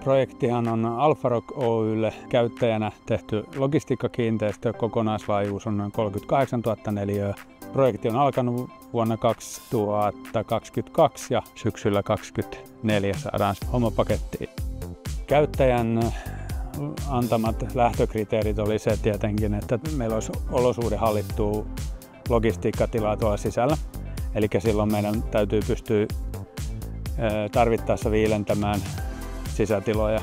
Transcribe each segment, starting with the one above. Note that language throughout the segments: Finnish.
Projektihan on Alfarock Oy:lle käyttäjänä tehty logistiikkakiinteistö. Kokonaislaajuus on noin 38 000 neliöä. Projekti on alkanut vuonna 2022 ja syksyllä 2024 saadaan homma pakettiin. Käyttäjän antamat lähtökriteerit oli se tietenkin, että meillä olisi olosuhdehallittua logistiikkatilaa tuolla sisällä. Eli silloin meidän täytyy pystyä tarvittaessa viilentämään sisätiloja.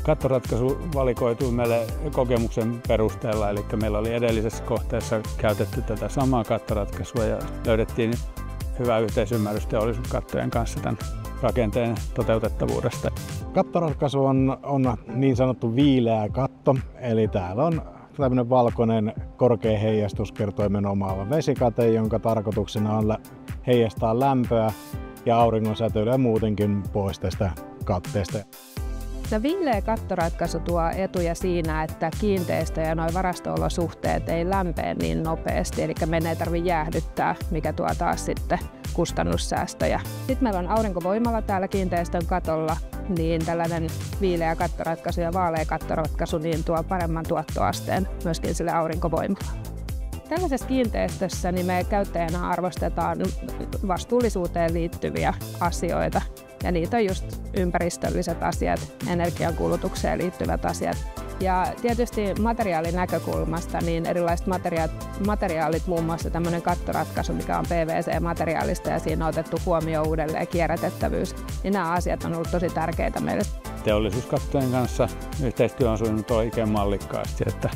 Kattoratkaisu valikoitui meille kokemuksen perusteella, eli meillä oli edellisessä kohteessa käytetty tätä samaa kattoratkaisua ja löydettiin hyvä yhteisymmärrys teollisuuskattojen kanssa tämän rakenteen toteutettavuudesta. Kattoratkaisu on niin sanottu viileä katto, eli täällä on tämmöinen valkoinen korkea heijastuskertoimen omaava vesikate, jonka tarkoituksena on heijastaa lämpöä ja auringonsäteilyä muutenkin pois tästä katteesta. Tämä viileä kattoratkaisu tuo etuja siinä, että kiinteistö ja nuo varasto-olosuhteet ei lämpene niin nopeasti, eli meidän ei tarvitse jäähdyttää, mikä tuo taas sitten kustannussäästöjä. Sitten meillä on aurinkovoimala täällä kiinteistön katolla, niin tällainen viileä kattoratkaisu ja vaalea kattoratkaisu niin tuo paremman tuottoasteen myöskin sille aurinkovoimalalle. Tällaisessa kiinteistössä niin me käyttäjänä arvostetaan vastuullisuuteen liittyviä asioita. Ja niitä on just ympäristölliset asiat, energiankulutukseen liittyvät asiat. Ja tietysti materiaalin näkökulmasta niin erilaiset materiaalit, muun muassa tämmöinen kattoratkaisu, mikä on PVC-materiaalista ja siinä on otettu huomioon uudelleen kierrätettävyys, niin nämä asiat on ollut tosi tärkeitä meille. Teollisuuskattojen kanssa yhteistyö on sujunut oikein mallikkaasti, että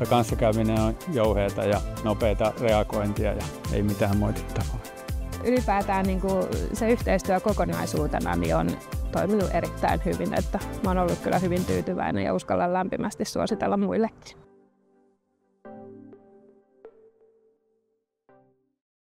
kanssakäyminen on jouheata ja nopeata reagointia ja ei mitään moitittavaa. Ylipäätään niin kuin se yhteistyö kokonaisuutena niin on toiminut erittäin hyvin, että mä oon ollut kyllä hyvin tyytyväinen ja uskallan lämpimästi suositella muillekin.